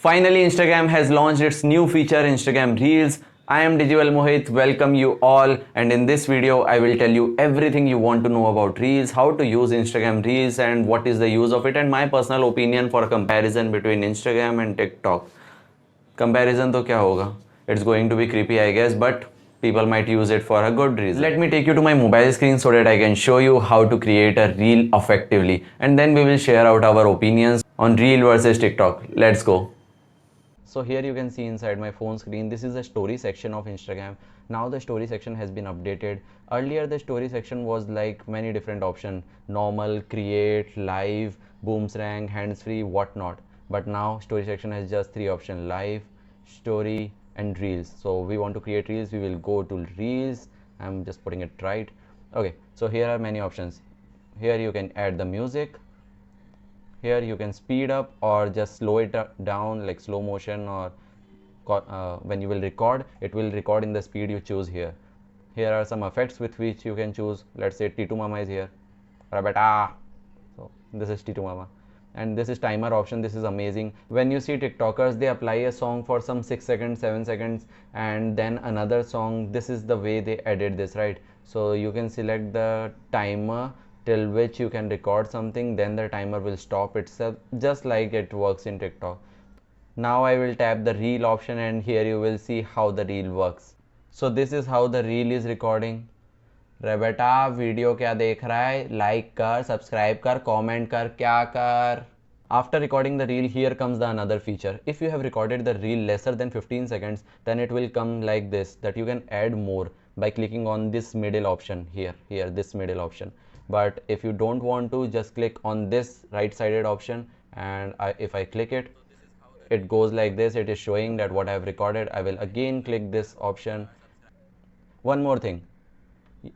Finally, Instagram has launched its new feature, Instagram Reels. I am DIGIVEL Mohit, welcome you all, and in this video I will tell you everything you want to know about Reels, how to use Instagram Reels and what is the use of it, and my personal opinion for a comparison between Instagram and TikTok. Comparison तो क्या होगा? It's going to be creepy I guess, but people might use it for a good reason. Let me take you to my mobile screen so that I can show you how to create a reel effectively, and then we will share out our opinions on Reel versus TikTok. Let's go. So here you can see inside my phone screen, this is the story section of Instagram. Now the story section has been updated. Earlier the story section was like many different options: normal, create, live, boomerang, hands-free, whatnot. But now story section has just three options: live, story and reels. So we want to create reels, we will go to reels. I'm just putting it right. Okay, so here are many options. Here you can add the music. Here you can speed up or just slow it down, like slow motion, or when you will record, it will record in the speed you choose here. Here are some effects with which you can choose. Let's say Titu Mama is here. Rabata. So this is Titu Mama. And this is timer option. This is amazing. When you see TikTokers, they apply a song for some 6 seconds, 7 seconds, and then another song. This is the way they edit this, right? So you can select the timer till which you can record something, then the timer will stop itself, just like it works in TikTok. Now I will tap the reel option, and here you will see how the reel works. So this is how the reel is recording. रे बेटा video क्या देख रहा है, like कर, subscribe कर, comment कर, क्या कर. After recording the reel, here comes the another feature. If you have recorded the reel lesser than 15 seconds, then it will come like this, that you can add more by clicking on this middle option here, this middle option. But if you don't want to, just click on this right sided option, and if I click it, it goes like this. It is showing that what I have recorded. I will again click this option. One more thing,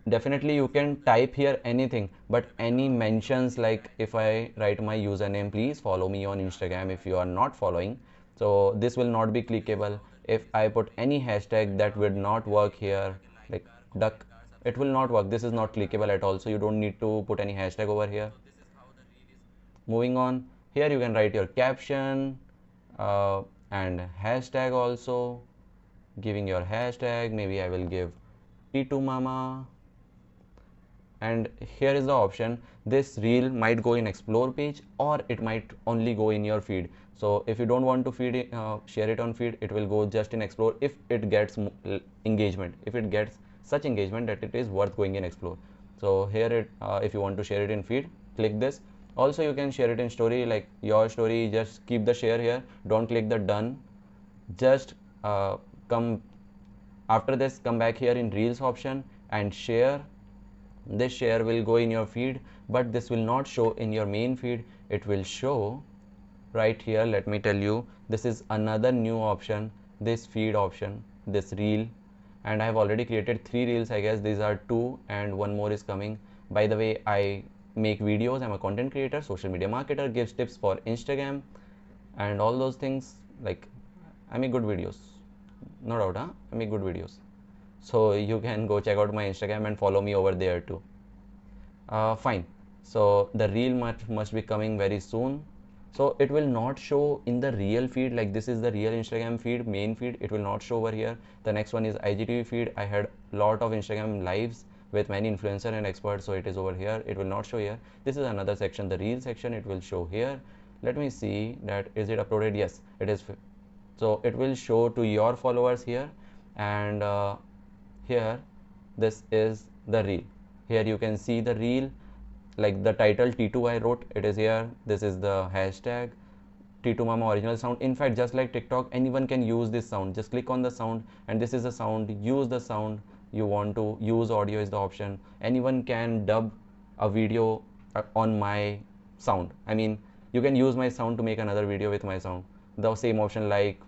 definitely you can type here anything, but any mentions, like if I write my username, please follow me on Instagram if you are not following, so this will not be clickable. If I put any hashtag, that would not work here, like duck, it will not work. This is not clickable at all, so you don't need to put any hashtag over here. Moving on, here you can write your caption and hashtag also. Giving your hashtag, maybe I will give T2 Mama. And here is the option, this reel might go in explore page, or it might only go in your feed. So if you don't want to feed it, share it on feed, it will go just in explore if it gets engagement, if it gets such engagement that it is worth going in explore. So here if you want to share it in feed, click this. Also you can share it in story, like your story, just keep the share here, don't click the done. Just come after this, come back here in reels option and share. This share will go in your feed, but this will not show in your main feed. It will show right here. Let me tell you, this is another new option, this feed option, this reel, and I have already created 3 reels, I guess. These are 2 and one more is coming. By the way, I make videos, I'm a content creator, social media marketer, gives tips for Instagram and all those things. Like, I make good videos, no doubt, huh? I make good videos. So you can go check out my Instagram and follow me over there too. Fine, so the reel must be coming very soon. So it will not show in the real feed, like this is the real Instagram feed, main feed, it will not show over here. The next one is IGTV feed. I had a lot of Instagram lives with many influencers and experts, so it is over here, it will not show here. This is another section, the reel section, it will show here. Let me see that, is it uploaded? Yes, it is. So it will show to your followers here, and here this is the reel. Here you can see the reel, like the title T2 I wrote, it is here. This is the hashtag T2 Mama original sound. In fact, just like TikTok, anyone can use this sound. Just click on the sound, and this is the sound. Use the sound you want to use. Audio is the option. Anyone can dub a video on my sound. I mean, you can use my sound to make another video with my sound. The same option, like,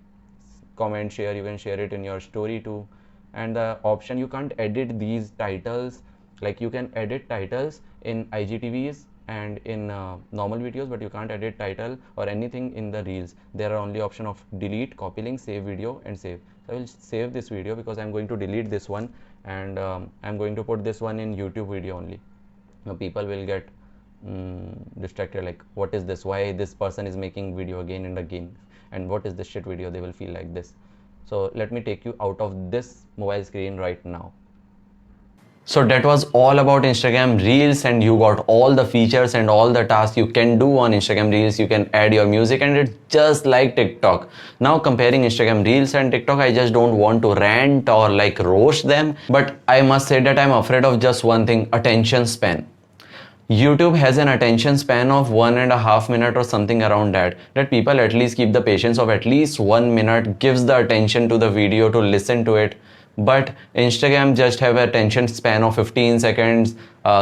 comment, share, you can share it in your story too. And the option, you can't edit these titles, like you can edit titles in IGTVs and in normal videos, but you can't edit title or anything in the reels. There are only option of delete, copy link, save video and save. So I will save this video because I'm going to delete this one, and I'm going to put this one in YouTube video only. Now people will get distracted, like what is this, why this person is making video again and again. and what is this shit video, they will feel like this. So let me take you out of this mobile screen right now. So that was all about Instagram Reels, and you got all the features and all the tasks you can do on Instagram Reels. You can add your music, and it's just like TikTok. Now comparing Instagram Reels and TikTok, I just don't want to rant or like roast them, but I must say that I'm afraid of just one thing: attention span. YouTube has an attention span of 1.5 minutes or something around that people at least keep the patience of at least 1 minute, gives the attention to the video to listen to it. But Instagram just have a attention span of 15 seconds,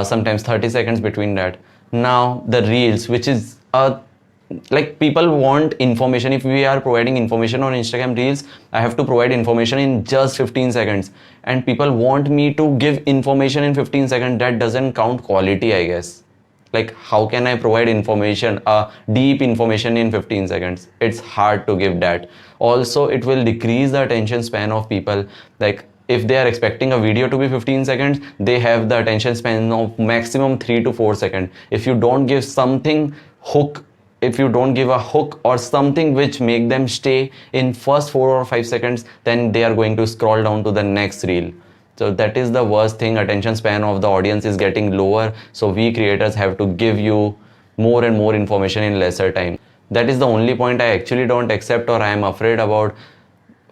sometimes 30 seconds between that. Now the Reels, which is like people want information. If we are providing information on Instagram Reels, I have to provide information in just 15 seconds, and people want me to give information in 15 seconds. That doesn't count quality, I guess. Like, how can I provide information, deep information in 15 seconds? It's hard to give that. Also, it will decrease the attention span of people. Like, if they are expecting a video to be 15 seconds, they have the attention span of maximum 3 to 4 seconds. If you don't give something hook, if you don't give a hook or something which make them stay in first 4 or 5 seconds, then they are going to scroll down to the next reel. So that is the worst thing. Attention span of the audience is getting lower. So we creators have to give you more and more information in lesser time. That is the only point I actually don't accept, or I am afraid about.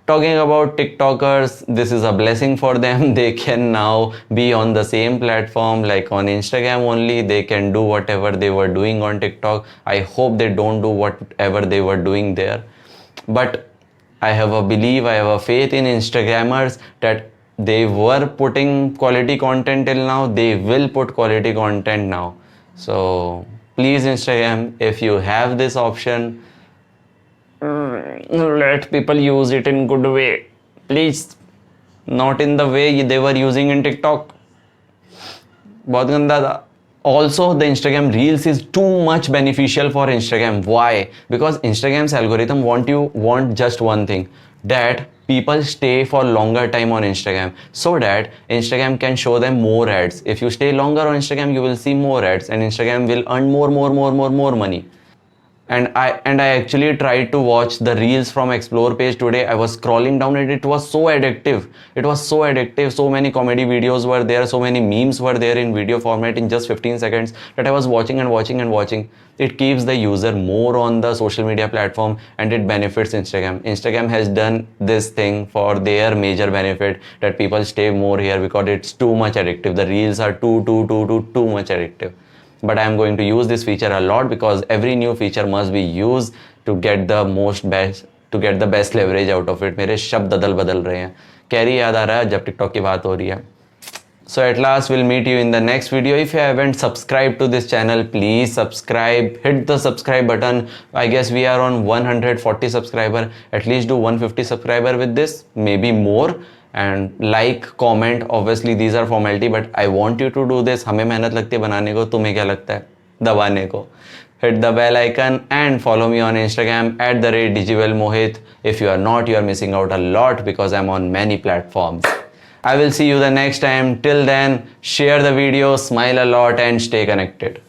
Talking about TikTokers, this is a blessing for them. They can now be on the same platform like on Instagram only. They can do whatever they were doing on TikTok. I hope they don't do whatever they were doing there. But I have a belief, I have a faith in Instagrammers that they were putting quality content till now, they will put quality content now. So please, Instagram, if you have this option, let people use it in good way, please. Not in the way they were using in TikTok. बहुत गंदा था. Also, the Instagram Reels is too much beneficial for Instagram. Why? Because Instagram's algorithm want just one thing, that people stay for longer time on Instagram, so that Instagram can show them more ads. If you stay longer on Instagram, you will see more ads, and Instagram will earn more money. And I actually tried to watch the Reels from Explore page today. I was scrolling down and it was so addictive. It was so addictive. So many comedy videos were there. So many memes were there in video format in just 15 seconds that I was watching and watching. It keeps the user more on the social media platform, and it benefits Instagram. Instagram has done this thing for their major benefit, that people stay more here because it's too much addictive. The Reels are too much addictive. But I am going to use this feature a lot, because every new feature must be used to get the best leverage out of it. मेरे शब्द बदल रहे हैं. Carry याद आ रहा है जब TikTok की बात हो रही है. So at last we'll meet you in the next video. If you haven't subscribed to this channel, please subscribe. Hit the subscribe button. I guess we are on 140 subscriber. At least do 150 subscriber with this, maybe more. And like, comment, obviously these are formality, but I want you to do this. हमें मेहनत लगती है बनाने को, तुम्हें क्या लगता है दबाने को? Hit the bell icon and follow me on Instagram @digivelmohit. If you are not, you are missing out a lot, because I'm on many platforms. I will see you the next time. Till then, share the video, smile a lot, and stay connected.